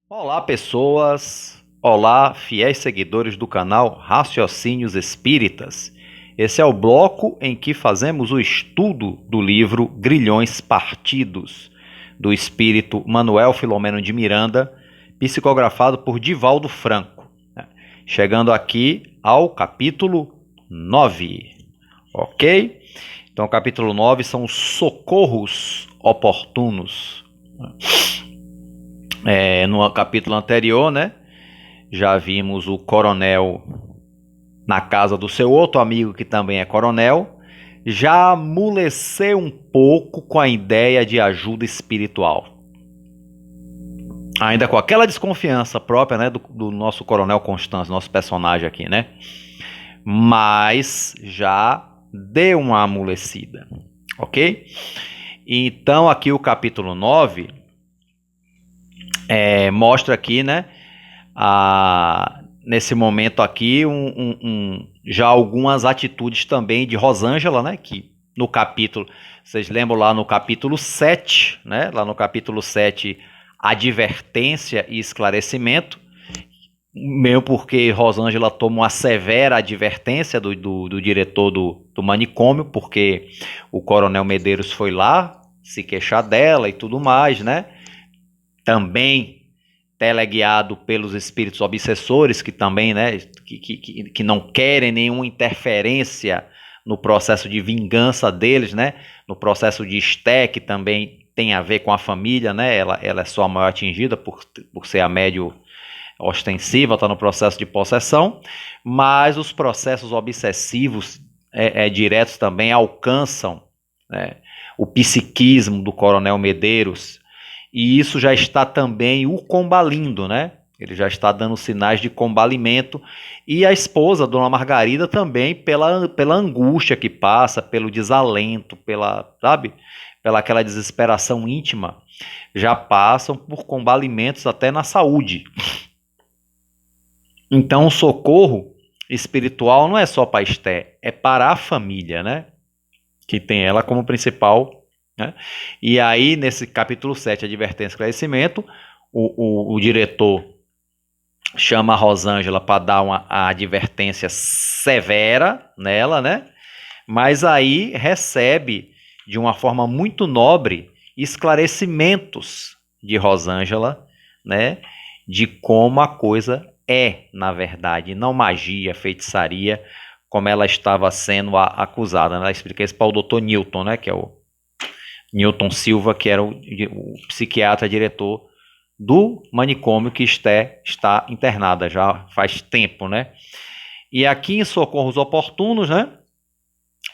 Olá, pessoas! Olá, fiéis seguidores do canal Raciocínios Espíritas. Esse é o bloco em que fazemos o estudo do livro Grilhões Partidos, do espírito Manuel Filomeno de Miranda, psicografado por Divaldo Franco. Chegando aqui ao capítulo 9, ok? Então, o capítulo 9 são os socorros oportunos. No capítulo anterior, né, já vimos o coronel na casa do seu outro amigo que também é coronel, já amoleceu um pouco com a ideia de ajuda espiritual. Ainda com aquela desconfiança própria, né, do nosso coronel Constâncio, nosso personagem aqui, né? Mas já deu uma amolecida, ok? Então aqui o capítulo 9 mostra aqui, né, nesse momento aqui, já algumas atitudes também de Rosângela, né, que no capítulo, vocês lembram lá no capítulo 7, né, lá no capítulo 7, advertência e esclarecimento, mesmo porque Rosângela toma uma severa advertência do diretor do manicômio, porque o coronel Medeiros foi lá se queixar dela e tudo mais, né, também teleguiado pelos espíritos obsessores, que também, né, que não querem nenhuma interferência no processo de vingança deles, né, no processo de Esté, que também tem a ver com a família, né, ela é só a maior atingida por ser a médio ostensiva, está no processo de possessão, mas os processos obsessivos diretos também alcançam, né, o psiquismo do coronel Medeiros, e isso já está também o combalindo, né? Ele já está dando sinais de combalimento. E a esposa, Dona Margarida, também pela angústia que passa, pelo desalento, sabe? Pela aquela desesperação íntima, já passam por combalimentos até na saúde. Então o socorro espiritual não é só para Esté, é para a família, né? Que tem ela como principal, né? E aí, nesse capítulo 7, advertência e esclarecimento, o diretor chama a Rosângela para dar a advertência severa nela, né? Mas aí recebe, de uma forma muito nobre, esclarecimentos de Rosângela, né? De como a coisa é, na verdade, não magia, feitiçaria, como ela estava sendo acusada. Ela explica isso para o Dr. Newton, né? Que é o Newton Silva, que era o psiquiatra diretor do manicômio que Esté está internada já faz tempo, né? E aqui em Socorros Oportunos, né,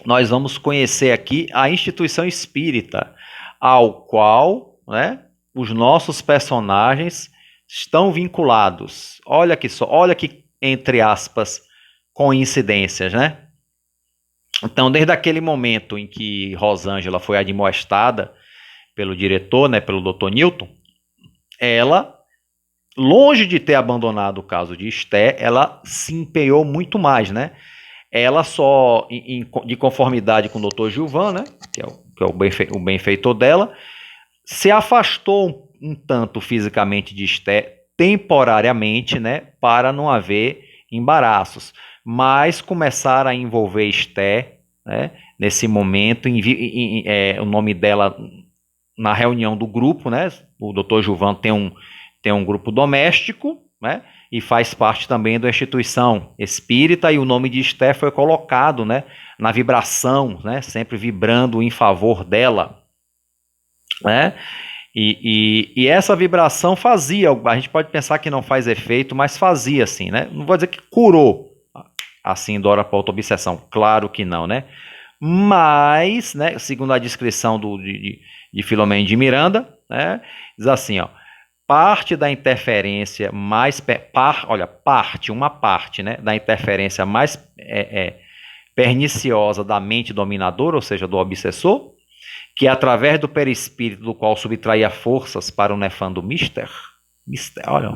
nós vamos conhecer aqui a instituição espírita, ao qual, né, os nossos personagens estão vinculados. Olha que entre aspas coincidências, né? Então, desde aquele momento em que Rosângela foi admoestada pelo diretor, né, pelo Dr. Newton, ela, longe de ter abandonado o caso de Esté, ela se empenhou muito mais, né? Ela só, de conformidade com o Dr. Gilvan, né, que é o benfeitor dela, se afastou um tanto fisicamente de Esté, temporariamente, né, para não haver embaraços. Mas começaram a envolver Esté, né, nesse momento, o nome dela na reunião do grupo, né, o Dr. Gilvan tem um grupo doméstico, né, e faz parte também da instituição espírita, e o nome de Esté foi colocado, né, na vibração, né, sempre vibrando em favor dela, né, e essa vibração fazia, a gente pode pensar que não faz efeito, mas fazia assim, né, não vou dizer que curou assim Dora para auto-obsessão, claro que não, né, mas, né, segundo a descrição de Filomeno de Miranda, né, diz assim, ó, parte da interferência uma parte, né, da interferência mais perniciosa da mente dominadora, ou seja, do obsessor, que através do perispírito do qual subtraía forças para o nefando Mister, olha,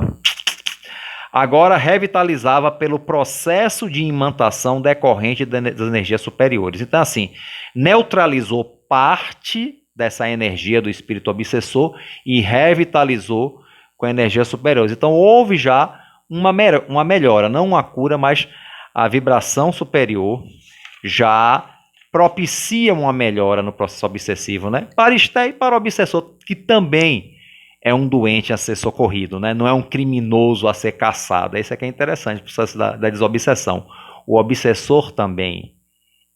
agora revitalizava pelo processo de imantação decorrente das energias superiores. Então, assim, neutralizou parte dessa energia do espírito obsessor e revitalizou com energias superiores. Então houve já uma melhora, não uma cura, mas a vibração superior já propicia uma melhora no processo obsessivo, né? Para Esté e para o obsessor, que também é um doente a ser socorrido, né? Não é um criminoso a ser caçado. Isso é que é interessante, o processo da desobsessão. O obsessor também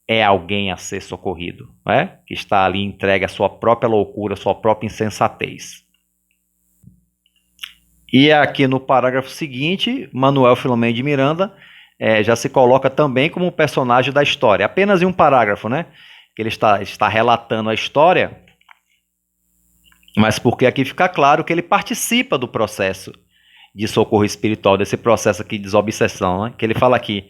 é alguém a ser socorrido, né? Que está ali entregue à sua própria loucura, à sua própria insensatez. E aqui no parágrafo seguinte, Manuel Filomeno de Miranda já se coloca também como um personagem da história. Apenas em um parágrafo, né? Que ele está relatando a história, mas porque aqui fica claro que ele participa do processo de socorro espiritual, desse processo aqui de desobsessão, né? Que ele fala aqui,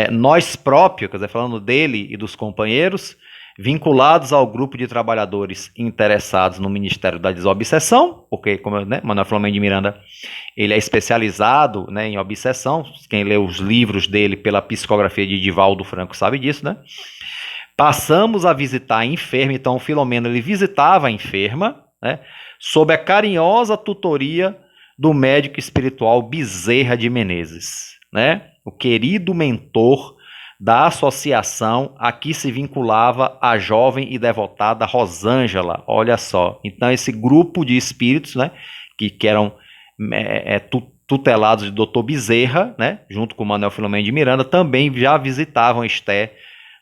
nós próprios, quer dizer, falando dele e dos companheiros, vinculados ao grupo de trabalhadores interessados no Ministério da Desobsessão, porque, como Manuel Filomeno de Miranda, ele é especializado, né, em obsessão. Quem lê os livros dele pela psicografia de Divaldo Franco sabe disso, né? Passamos a visitar a enferma. Então, Filomeno, ele visitava a enferma, né, sob a carinhosa tutoria do médico espiritual Bezerra de Menezes, né? O querido mentor da associação a que se vinculava a jovem e devotada Rosângela. Olha só, então esse grupo de espíritos, né, que eram tutelados de Dr. Bezerra, né, junto com Manuel Filomeno de Miranda, também já visitavam Esté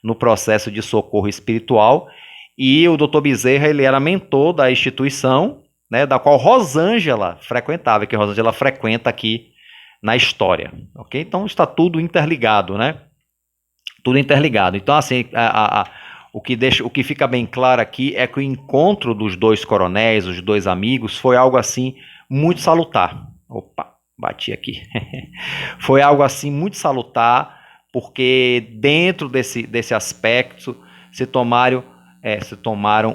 no processo de socorro espiritual, e o Dr. Bezerra, ele era mentor da instituição, né, da qual Rosângela frequentava, que Rosângela frequenta aqui na história, ok? Então está tudo interligado, né? Tudo interligado. Então, assim, o que fica bem claro aqui é que o encontro dos dois coronéis, os dois amigos, foi algo assim muito salutar. Opa, bati aqui. Foi algo assim muito salutar, porque dentro desse aspecto se tomaram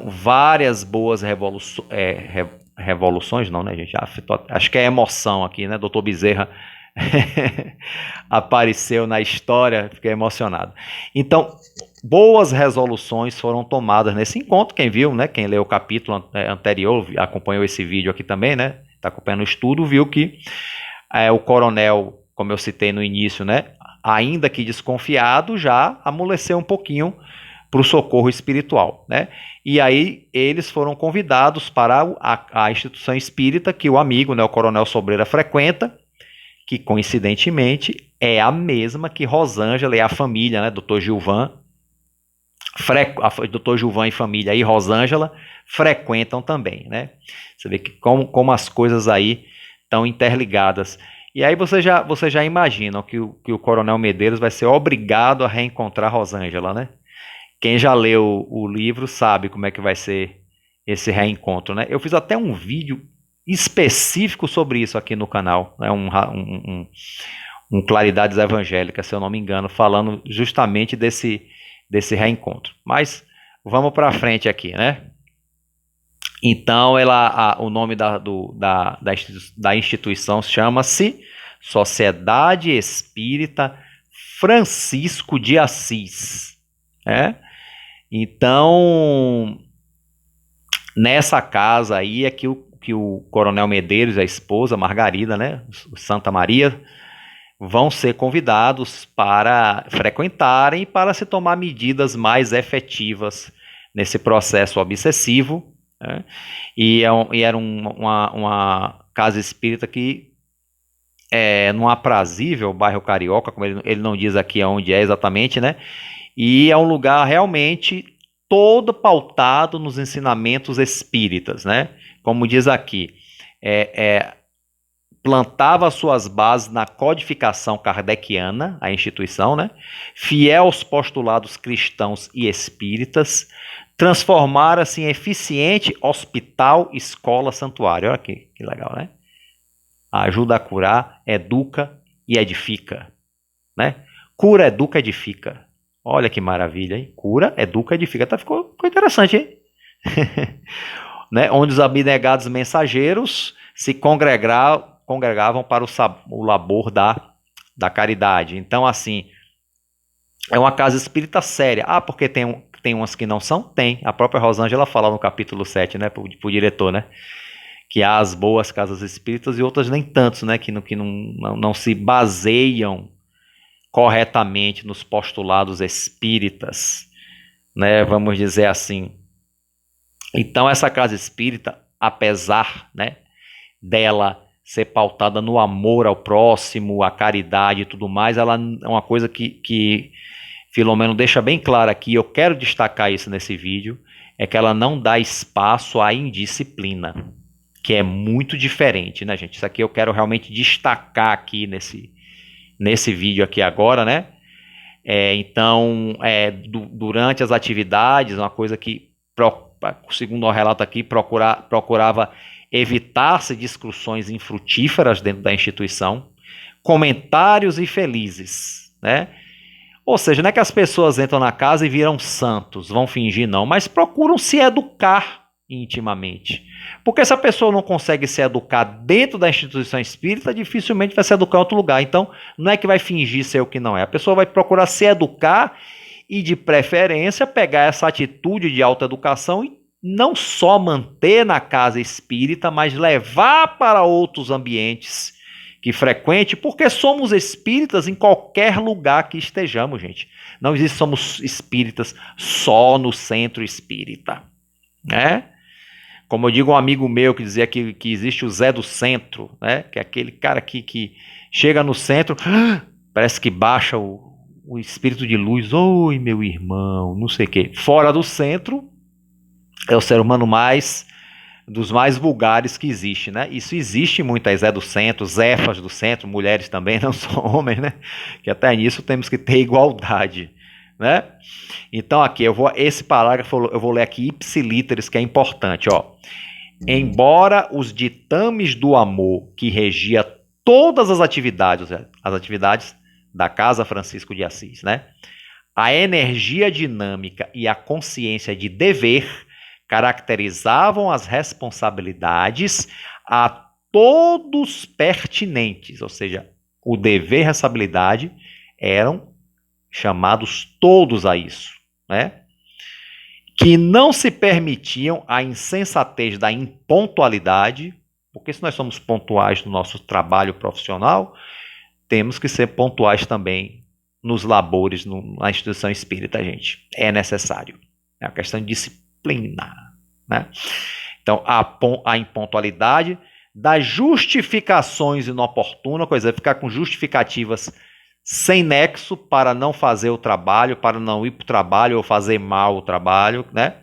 várias boas revoluções, não, né, gente? Acho que é emoção aqui, né? Dr. Bezerra apareceu na história, fiquei emocionado. Então, boas resoluções foram tomadas nesse encontro. Quem viu, né? Quem leu o capítulo anterior, acompanhou esse vídeo aqui também, né? Está acompanhando o estudo, viu que o coronel, como eu citei no início, né? Ainda que desconfiado, já amoleceu um pouquinho para o socorro espiritual, né? E aí eles foram convidados para a instituição espírita que o amigo, né, o coronel Sobreira, frequenta, que coincidentemente é a mesma que Rosângela e a família, né, Dr. Gilvan e família e Rosângela frequentam também, né? Você vê que como as coisas aí estão interligadas. E aí você já imagina que o Coronel Medeiros vai ser obrigado a reencontrar Rosângela, né? Quem já leu o livro sabe como é que vai ser esse reencontro, né? Eu fiz até um vídeo específico sobre isso aqui no canal, né? Um Claridades Evangélicas, se eu não me engano, falando justamente desse reencontro. Mas vamos para frente aqui, né? Então, o nome da instituição chama-se Sociedade Espírita Francisco de Assis, né? Então, nessa casa aí é que o Coronel Medeiros e a esposa Margarida, né, Santa Maria, vão ser convidados para frequentarem e para se tomar medidas mais efetivas nesse processo obsessivo, né? E era uma casa espírita que num aprazível bairro carioca, como ele não diz aqui onde é exatamente, né? E é um lugar realmente todo pautado nos ensinamentos espíritas, né? Como diz aqui, plantava suas bases na codificação kardeciana, a instituição, né? Fiel aos postulados cristãos e espíritas, transformara-se em eficiente hospital, escola, santuário. Olha aqui, que legal, né? Ajuda a curar, educa e edifica, né? Cura, educa, edifica. Olha que maravilha, hein? Cura, educa, edifica. Ficou interessante, hein? Né? Onde os abnegados mensageiros se congregavam para o labor da caridade. Então, assim, é uma casa espírita séria. Porque tem umas que não são? Tem. A própria Rosângela fala no capítulo 7, né, pro diretor, né? que há as boas casas espíritas e outras nem tantos, né, que não se baseiam corretamente nos postulados espíritas, né, vamos dizer assim. Então essa casa espírita, apesar, né, dela ser pautada no amor ao próximo, a caridade e tudo mais, ela é uma coisa que Filomeno deixa bem claro aqui, eu quero destacar isso nesse vídeo, é que ela não dá espaço à indisciplina, que é muito diferente, né, gente? Isso aqui eu quero realmente destacar aqui nesse vídeo aqui agora, né? Então, durante as atividades, uma coisa que, segundo o relato aqui, procurava evitar-se discussões infrutíferas dentro da instituição, comentários infelizes, né? Ou seja, não é que as pessoas entram na casa e viram santos, vão fingir não, mas procuram se educar intimamente. Porque se a pessoa não consegue se educar dentro da instituição espírita, dificilmente vai se educar em outro lugar. Então, não é que vai fingir ser o que não é. A pessoa vai procurar se educar e, de preferência, pegar essa atitude de autoeducação e não só manter na casa espírita, mas levar para outros ambientes que frequente, porque somos espíritas em qualquer lugar que estejamos, gente. Não existe somos espíritas só no centro espírita, né? Como eu digo, um amigo meu que dizia que existe o Zé do Centro, né? Que é aquele cara que chega no centro, parece que baixa o espírito de luz. Oi, meu irmão, não sei o quê. Fora do centro, é o ser humano dos mais vulgares que existe, né? Isso existe muito aí, Zé do Centro, Zefas do Centro, mulheres também, não só homens, né? Que até nisso temos que ter igualdade, né? Então aqui, esse parágrafo eu vou ler aqui ipsilíteres, que é importante, ó. Embora os ditames do amor que regia todas as atividades da Casa Francisco de Assis, né? A energia dinâmica e a consciência de dever caracterizavam as responsabilidades a todos pertinentes, ou seja, o dever e a responsabilidade eram chamados todos a isso, né? Que não se permitiam a insensatez da impontualidade, porque se nós somos pontuais no nosso trabalho profissional, temos que ser pontuais também nos labores, na instituição espírita, gente. É necessário. É uma questão de disciplina, né? Então, a impontualidade, das justificações inoportunas, coisa é ficar com justificativas sem nexo para não fazer o trabalho, para não ir para o trabalho ou fazer mal o trabalho, né?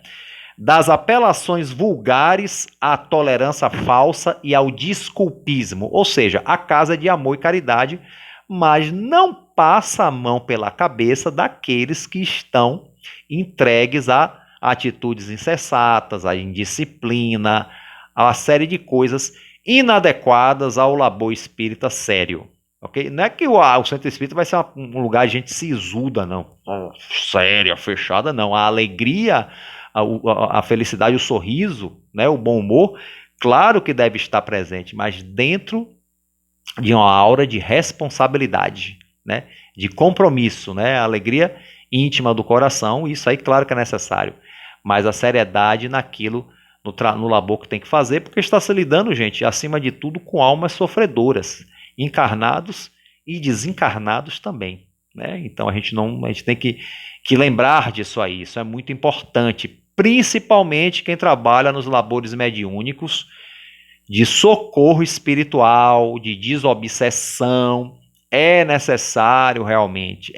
Das apelações vulgares à tolerância falsa e ao desculpismo, ou seja, a casa é de amor e caridade, mas não passa a mão pela cabeça daqueles que estão entregues a atitudes insensatas, a indisciplina, a uma série de coisas inadequadas ao labor espírita sério. Okay? Não é que o centro espírita vai ser um lugar de gente sisuda, não. Séria, fechada, não. A alegria, a felicidade, o sorriso, né, o bom humor, claro que deve estar presente, mas dentro de uma aura de responsabilidade, né, de compromisso, né, a alegria íntima do coração, isso aí claro que é necessário, mas a seriedade naquilo, no labor que tem que fazer, porque está se lidando, gente, acima de tudo, com almas sofredoras, encarnados e desencarnados também, né? Então a gente tem que lembrar disso aí, isso é muito importante, principalmente quem trabalha nos labores mediúnicos, de socorro espiritual, de desobsessão. É necessário realmente,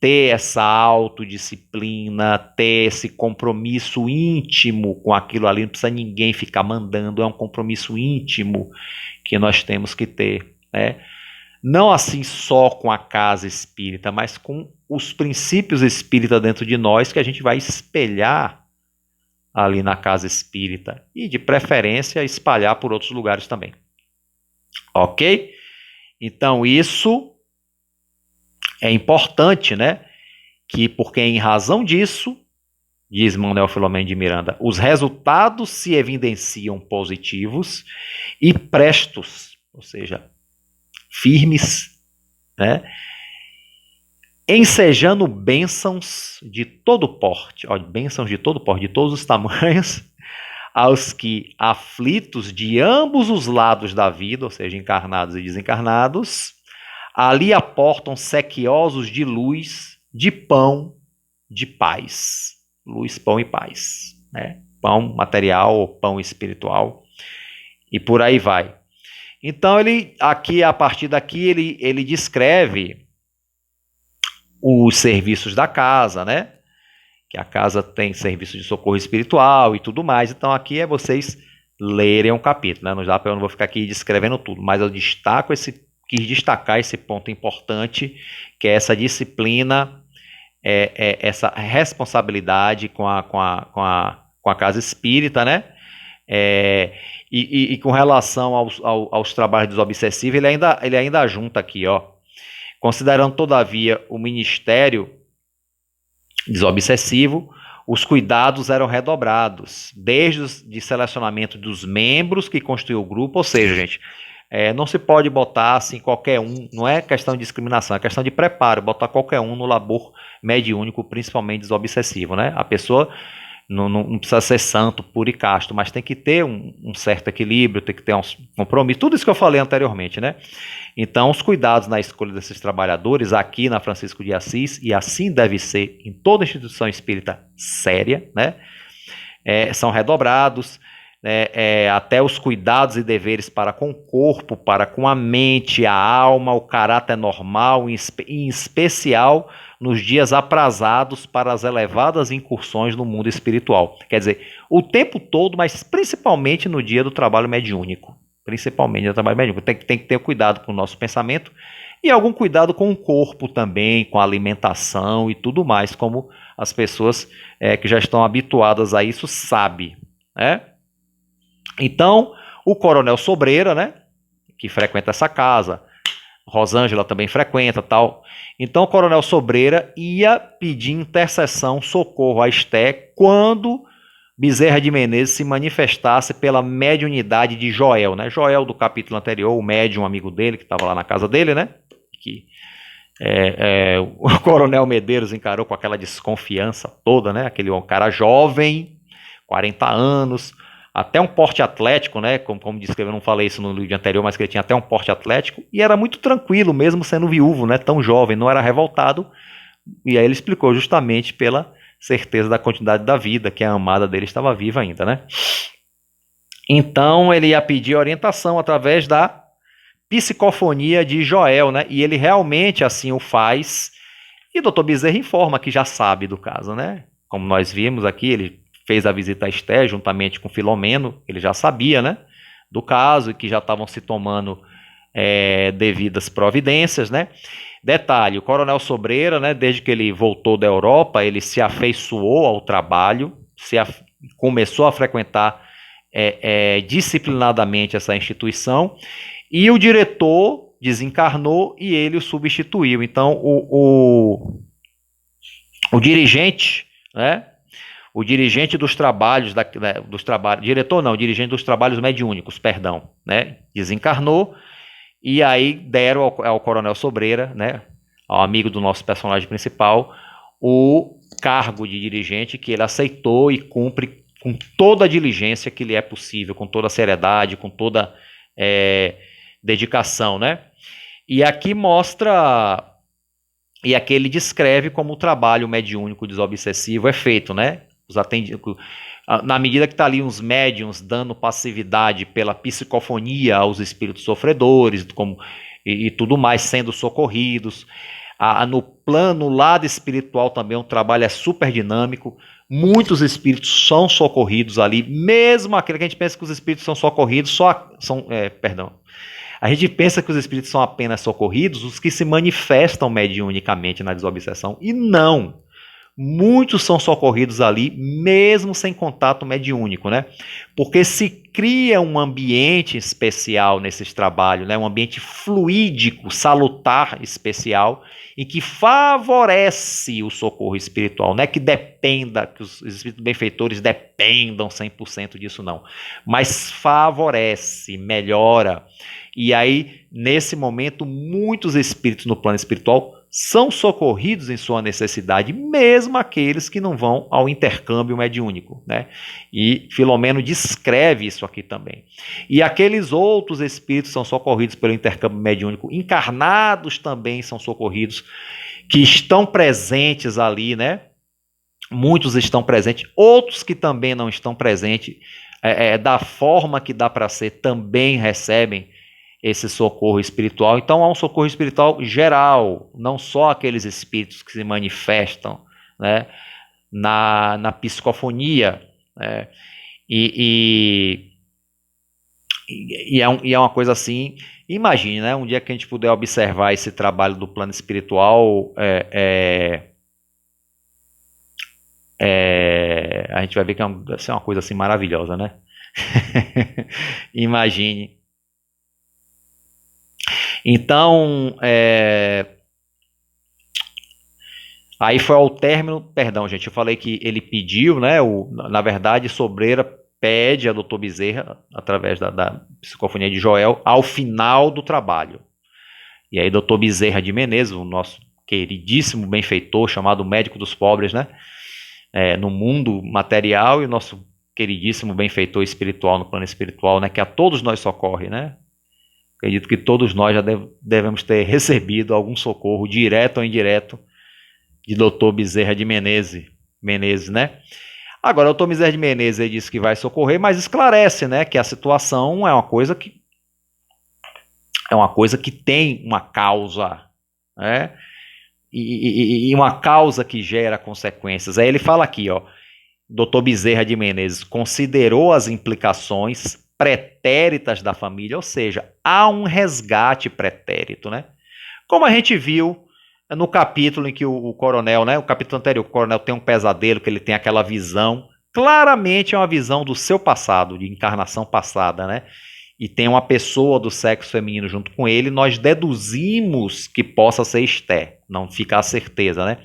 ter essa autodisciplina, ter esse compromisso íntimo com aquilo ali, não precisa ninguém ficar mandando, é um compromisso íntimo que nós temos que ter, né? Não assim só com a casa espírita, mas com os princípios espíritas dentro de nós que a gente vai espelhar ali na casa espírita e, de preferência, espalhar por outros lugares também. Ok? Então, isso é importante, né? Porque em razão disso, diz Manuel Filomeno de Miranda, os resultados se evidenciam positivos e prestos, ou seja, firmes, né? Ensejando bênçãos de todo porte, ó, bênçãos de todo porte, de todos os tamanhos, aos que, aflitos de ambos os lados da vida, ou seja, encarnados e desencarnados, ali aportam sequiosos de luz, de pão, de paz. Luz, pão e paz, né? Pão material ou pão espiritual, e por aí vai. Então, a partir daqui, ele descreve os serviços da casa, né? Que a casa tem serviço de socorro espiritual e tudo mais. Então, aqui é vocês lerem um capítulo, né? Eu não vou ficar aqui descrevendo tudo, mas eu quis destacar esse ponto importante, que é essa disciplina, essa responsabilidade com a casa espírita, né? E com relação aos trabalhos desobsessivos, ele ainda junta aqui, ó, considerando todavia o ministério desobsessivo, os cuidados eram redobrados, desde o selecionamento dos membros que constituíam o grupo, ou seja, gente, não se pode botar assim qualquer um, não é questão de discriminação, é questão de preparo, botar qualquer um no labor mediúnico, principalmente desobsessivo, né? A pessoa não precisa ser santo, puro e casto, mas tem que ter um certo equilíbrio, tem que ter um compromisso, tudo isso que eu falei anteriormente, né? Então, os cuidados na escolha desses trabalhadores aqui na Francisco de Assis, e assim deve ser em toda instituição espírita séria, né? São redobrados, até os cuidados e deveres para com o corpo, para com a mente, a alma, o caráter normal, em especial nos dias aprazados para as elevadas incursões no mundo espiritual. Quer dizer, o tempo todo, mas principalmente no dia do trabalho mediúnico. Principalmente no trabalho mediúnico. Tem que ter cuidado com o nosso pensamento e algum cuidado com o corpo também, com a alimentação e tudo mais, como as pessoas que já estão habituadas a isso sabem, né? Então, o Coronel Sobreira, né, que frequenta essa casa, Rosângela também frequenta, tal. Então, o Coronel Sobreira ia pedir intercessão, socorro a Esté quando Bezerra de Menezes se manifestasse pela mediunidade de Joel, né? Joel do capítulo anterior, o médium amigo dele, que estava lá na casa dele, né? Que o Coronel Medeiros encarou com aquela desconfiança toda, né? Aquele cara jovem, 40 anos, até um porte atlético, né? Como disse que eu não falei isso no vídeo anterior, mas que ele tinha até um porte atlético, e era muito tranquilo, mesmo sendo viúvo, né? Tão jovem, não era revoltado. E aí ele explicou justamente pela certeza da continuidade da vida, que a amada dele estava viva ainda, né? Então ele ia pedir orientação através da psicofonia de Joel, né? E ele realmente assim o faz. E o Dr. Bezerra informa que já sabe do caso, né? Como nós vimos aqui, ele fez a visita a Esté juntamente com Filomeno, ele já sabia, né, do caso e que já estavam se tomando devidas providências, né? Detalhe, o Coronel Sobreira, né, desde que ele voltou da Europa, ele se afeiçoou ao trabalho, começou a frequentar disciplinadamente essa instituição, e o diretor desencarnou e ele o substituiu. Então, o dirigente, né, o dirigente dos trabalhos, dirigente dos trabalhos mediúnicos, perdão, né, desencarnou, e aí deram ao Coronel Sobreira, né, ao amigo do nosso personagem principal, o cargo de dirigente, que ele aceitou e cumpre com toda a diligência que lhe é possível, com toda a seriedade, com toda dedicação, né? E aqui mostra, e aqui ele descreve como o trabalho mediúnico desobsessivo é feito, né? Na medida que está ali uns médiuns dando passividade pela psicofonia aos espíritos sofredores e tudo mais, sendo socorridos. No lado espiritual também o trabalho é super dinâmico. Muitos espíritos são socorridos ali, mesmo aquele que a gente pensa que os espíritos são socorridos, a gente pensa que os espíritos são apenas socorridos os que se manifestam mediunicamente na desobsessão, e não. Muitos são socorridos ali, mesmo sem contato mediúnico, né? Porque se cria um ambiente especial nesses trabalhos, né? Um ambiente fluídico, salutar, especial, e que favorece o socorro espiritual. Não é que dependa, que os espíritos benfeitores dependam 100% disso, não. Mas favorece, melhora. E aí, nesse momento, muitos espíritos no plano espiritual são socorridos em sua necessidade, mesmo aqueles que não vão ao intercâmbio mediúnico, né? E Filomeno descreve isso aqui também. E aqueles outros espíritos são socorridos pelo intercâmbio mediúnico, encarnados também são socorridos, que estão presentes ali, né? Muitos estão presentes, outros que também não estão presentes, da forma que dá para ser, também recebem esse socorro espiritual. Então há um socorro espiritual geral, não só aqueles espíritos que se manifestam, né, na psicofonia, né, e é uma coisa assim. Imagine, né, um dia que a gente puder observar esse trabalho do plano espiritual, a gente vai ver que deve ser uma coisa assim maravilhosa, né? Imagine. Então, aí foi ao término, perdão, gente, eu falei que ele pediu, né? Na verdade, Sobreira pede a Dr. Bezerra, através da psicofonia de Joel, ao final do trabalho. E aí, Dr. Bezerra de Menezes, o nosso queridíssimo benfeitor, chamado médico dos pobres, né? No mundo material, e o nosso queridíssimo benfeitor espiritual no plano espiritual, né? Que a todos nós socorre, né? Acredito que todos nós já devemos ter recebido algum socorro, direto ou indireto, de Dr. Bezerra de Menezes, né? Agora, o Dr. Bezerra de Menezes ele disse que vai socorrer, mas esclarece, né, que a situação é uma coisa que tem uma causa, né? E uma causa que gera consequências. Aí ele fala aqui, ó, Dr. Bezerra de Menezes considerou as implicações pretéritas da família, ou seja, há um resgate pretérito, né? Como a gente viu no capítulo em que o coronel, né, o capítulo anterior, o coronel tem um pesadelo, que ele tem aquela visão, claramente é uma visão do seu passado, de encarnação passada, né? E tem uma pessoa do sexo feminino junto com ele, nós deduzimos que possa ser Esther, não fica a certeza, né?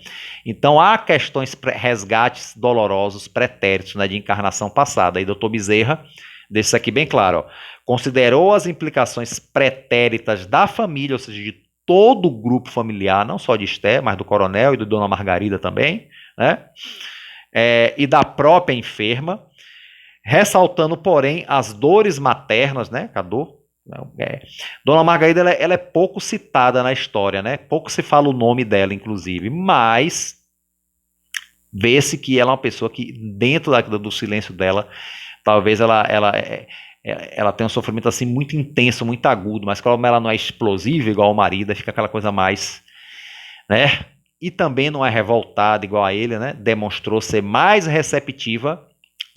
Então há questões, resgates dolorosos, pretéritos, né, de encarnação passada. E Dr. Bezerra deixa isso aqui bem claro, ó, considerou as implicações pretéritas da família, ou seja, de todo o grupo familiar, não só de Esther, mas do coronel e de Dona Margarida também, né? E da própria enferma, ressaltando, porém, as dores maternas, né? A dor. Dona Margarida ela é pouco citada na história, né? Pouco se fala o nome dela, inclusive, mas vê-se que ela é uma pessoa que, dentro do silêncio dela, talvez ela tem um sofrimento assim muito intenso, muito agudo, mas como ela não é explosiva igual o marido, fica aquela coisa mais, né? E também não é revoltada igual a ele, né? Demonstrou ser mais receptiva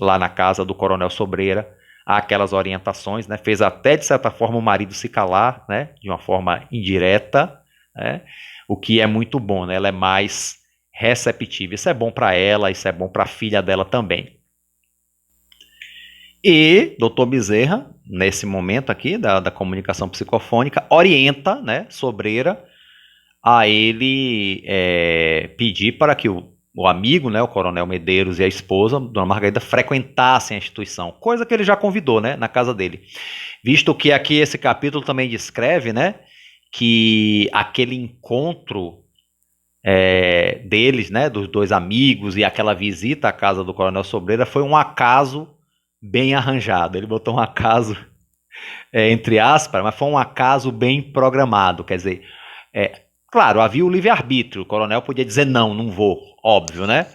lá na casa do Coronel Sobreira àquelas orientações, né? Fez até, de certa forma, o marido se calar, né? De uma forma indireta, né? O que é muito bom, né? Ela é mais receptiva. Isso é bom para ela, isso é bom para a filha dela também. E Dr. Bezerra, nesse momento aqui da comunicação psicofônica, orienta, né, Sobreira a ele pedir para que o amigo, né, o Coronel Medeiros e a esposa, Dona Margarida, frequentassem a instituição, coisa que ele já convidou, né, na casa dele. Visto que aqui esse capítulo também descreve, né, que aquele encontro deles, né, dos dois amigos e aquela visita à casa do Coronel Sobreira foi um acaso bem arranjado. Ele botou um acaso entre aspas, mas foi um acaso bem programado. Quer dizer, claro, havia o livre-arbítrio. O coronel podia dizer não vou, óbvio, né?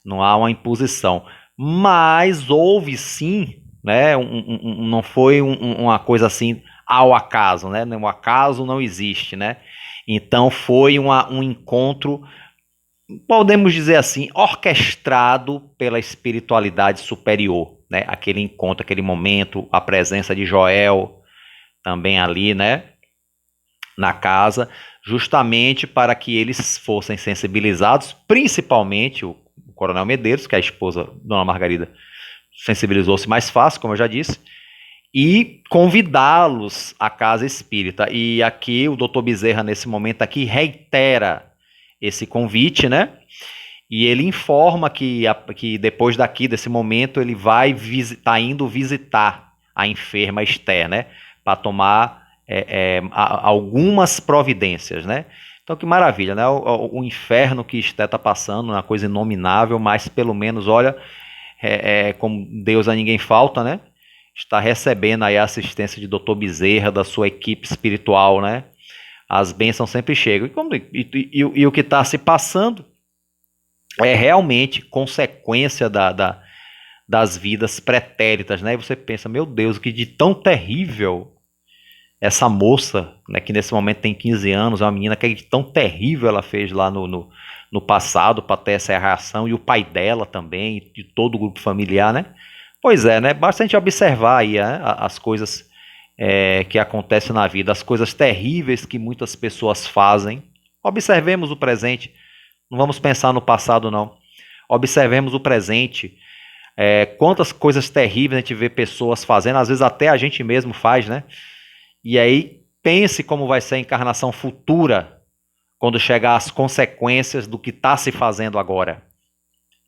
Não há uma imposição. Mas houve sim, né? Não foi uma coisa assim ao acaso, né? O acaso não existe, né? Então foi um encontro, podemos dizer assim, orquestrado pela espiritualidade superior, né? Aquele encontro, aquele momento, a presença de Joel também ali, né? Na casa, justamente para que eles fossem sensibilizados, principalmente o Coronel Medeiros, que a esposa, Dona Margarida, sensibilizou-se mais fácil, como eu já disse, e convidá-los à casa espírita. E aqui o Dr. Bezerra, nesse momento aqui, reitera esse convite, né? E ele informa que depois desse momento, ele vai indo visitar a enferma Esther, né? Para tomar algumas providências, né? Então que maravilha, né? O inferno que Esté está passando, uma coisa inominável, mas pelo menos, olha, como Deus a ninguém falta, né? Está recebendo aí a assistência de Dr. Bezerra, da sua equipe espiritual, né? As bênçãos sempre chegam. E o que está se passando é realmente consequência das vidas pretéritas, né? E você pensa, meu Deus, o que de tão terrível essa moça, né, que nesse momento tem 15 anos, é uma menina que de tão terrível ela fez lá no passado para ter essa reação, e o pai dela também, de todo o grupo familiar, né? Pois é, né? Basta a gente observar aí, né, as coisas que acontecem na vida, as coisas terríveis que muitas pessoas fazem. Observemos o presente, não vamos pensar no passado, não. Observemos o presente. Quantas coisas terríveis a gente vê pessoas fazendo, às vezes até a gente mesmo faz, né? E aí, pense como vai ser a encarnação futura, quando chegar às consequências do que está se fazendo agora.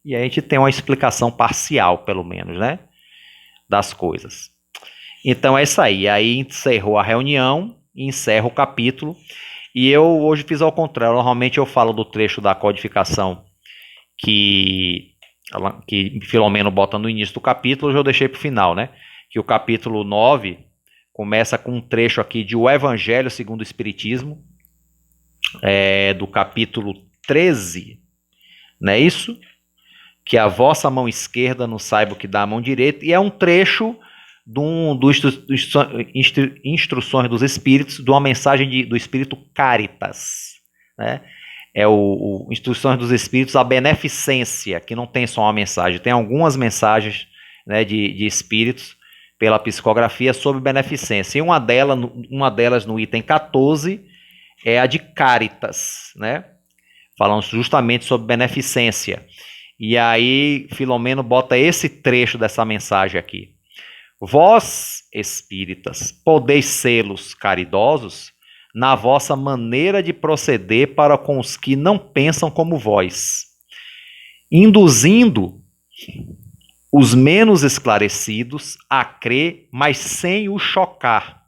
E aí a gente tem uma explicação parcial, pelo menos, né? Das coisas. Então é isso aí. Aí encerrou a reunião, encerra o capítulo. E eu hoje fiz ao contrário. Normalmente eu falo do trecho da codificação que Filomeno bota no início do capítulo, hoje eu deixei para o final, né? Que o capítulo 9 começa com um trecho aqui de O Evangelho segundo o Espiritismo, do capítulo 13, não é isso? Que a vossa mão esquerda não saiba o que dá a mão direita, e é um trecho do Instruções dos Espíritos, de uma mensagem do Espírito Caritas, né? É o Instruções dos Espíritos, a Beneficência, que não tem só uma mensagem, tem algumas mensagens, né, de espíritos pela psicografia sobre beneficência. E uma delas no item 14 é a de Caritas, né? Falando justamente sobre beneficência. E aí Filomeno bota esse trecho dessa mensagem aqui. Vós, espíritas, podeis sê-los caridosos na vossa maneira de proceder para com os que não pensam como vós, induzindo os menos esclarecidos a crer, mas sem os chocar,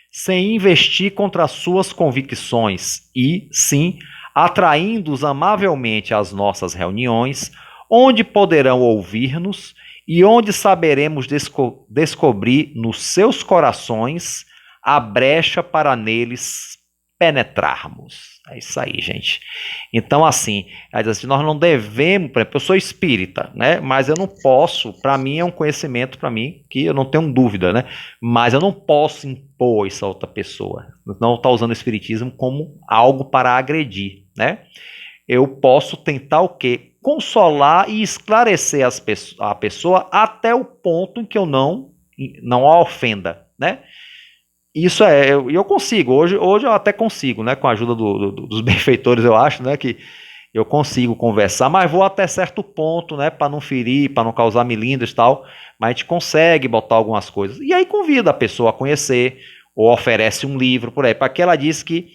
sem investir contra as suas convicções e, sim, atraindo-os amavelmente às nossas reuniões, onde poderão ouvir-nos e onde saberemos descobrir nos seus corações a brecha para neles penetrarmos. É isso aí, gente. Então, assim, nós não devemos, por exemplo, eu sou espírita, né? Mas eu não posso, para mim é um conhecimento, para mim, que eu não tenho dúvida, né? Mas eu não posso impor isso a outra pessoa. Não está usando o espiritismo como algo para agredir, né? Eu posso tentar o quê? Consolar e esclarecer a pessoa até o ponto em que eu não a ofenda, né? Isso eu consigo, hoje eu até consigo, né, com a ajuda dos benfeitores, eu acho, né, que eu consigo conversar, mas vou até certo ponto, né, para não ferir, para não causar melindres e tal, mas a gente consegue botar algumas coisas, e aí convida a pessoa a conhecer, ou oferece um livro, por aí, para que ela diz que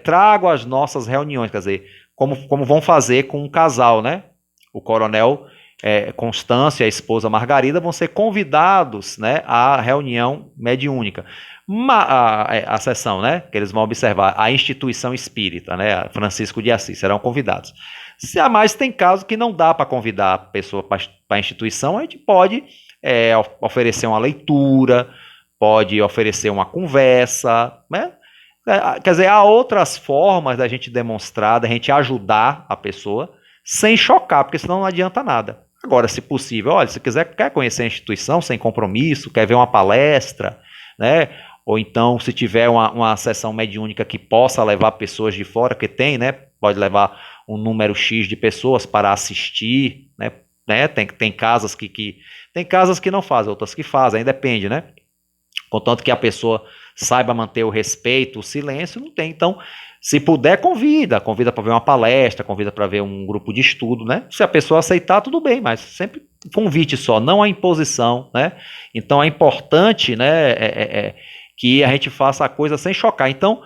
trago as nossas reuniões, quer dizer, como vão fazer com um casal, né, o coronel Constância e a esposa Margarida vão ser convidados, né, à reunião mediúnica, a sessão, né, que eles vão observar, a instituição espírita, né, Francisco de Assis, serão convidados. Se a mais tem casos que não dá para convidar a pessoa para a instituição, a gente pode oferecer uma leitura, pode oferecer uma conversa, né? Quer dizer, há outras formas da gente demonstrar, da gente ajudar a pessoa sem chocar, porque senão não adianta nada. Agora, se possível, olha, se quer conhecer a instituição sem compromisso, quer ver uma palestra, né? Ou então, se tiver uma sessão mediúnica que possa levar pessoas de fora, que tem, né? Pode levar um número X de pessoas para assistir, né? Tem casas tem casas que não fazem, outras que fazem, aí depende, né? Contanto que a pessoa saiba manter o respeito, o silêncio, não tem. Então, se puder, convida para ver uma palestra, convida para ver um grupo de estudo, né? Se a pessoa aceitar, tudo bem, mas sempre convite só, não a imposição, né? Então é importante, né, que a gente faça a coisa sem chocar. Então,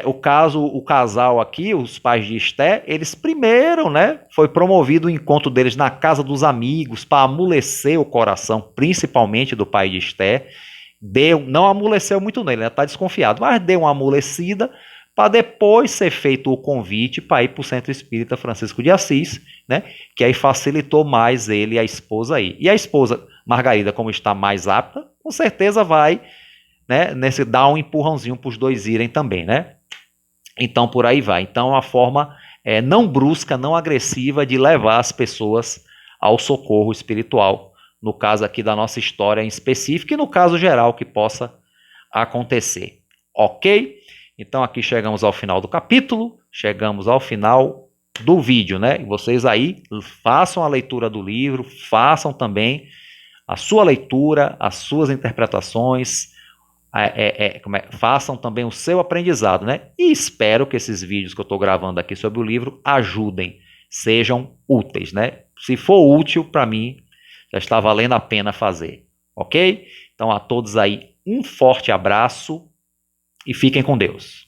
o casal aqui, os pais de Esté, eles primeiro, né, foi promovido o encontro deles na casa dos amigos para amolecer o coração, principalmente do pai de Esté. Não amoleceu muito nele, né? Tá desconfiado, mas deu uma amolecida para depois ser feito o convite para ir para o Centro Espírita Francisco de Assis, né? Que aí facilitou mais ele e a esposa aí. E a esposa, Margarida, como está mais apta, com certeza vai, né, dar um empurrãozinho para os dois irem também, né? Então, por aí vai. Então, é uma forma não brusca, não agressiva de levar as pessoas ao socorro espiritual, no caso aqui da nossa história em específico e no caso geral que possa acontecer. Ok? Então, aqui chegamos ao final do capítulo, chegamos ao final do vídeo, né? Vocês aí façam a leitura do livro, façam também a sua leitura, as suas interpretações, façam também o seu aprendizado, né? E espero que esses vídeos que eu estou gravando aqui sobre o livro ajudem, sejam úteis, né? Se for útil para mim, já está valendo a pena fazer, ok? Então a todos aí um forte abraço e fiquem com Deus.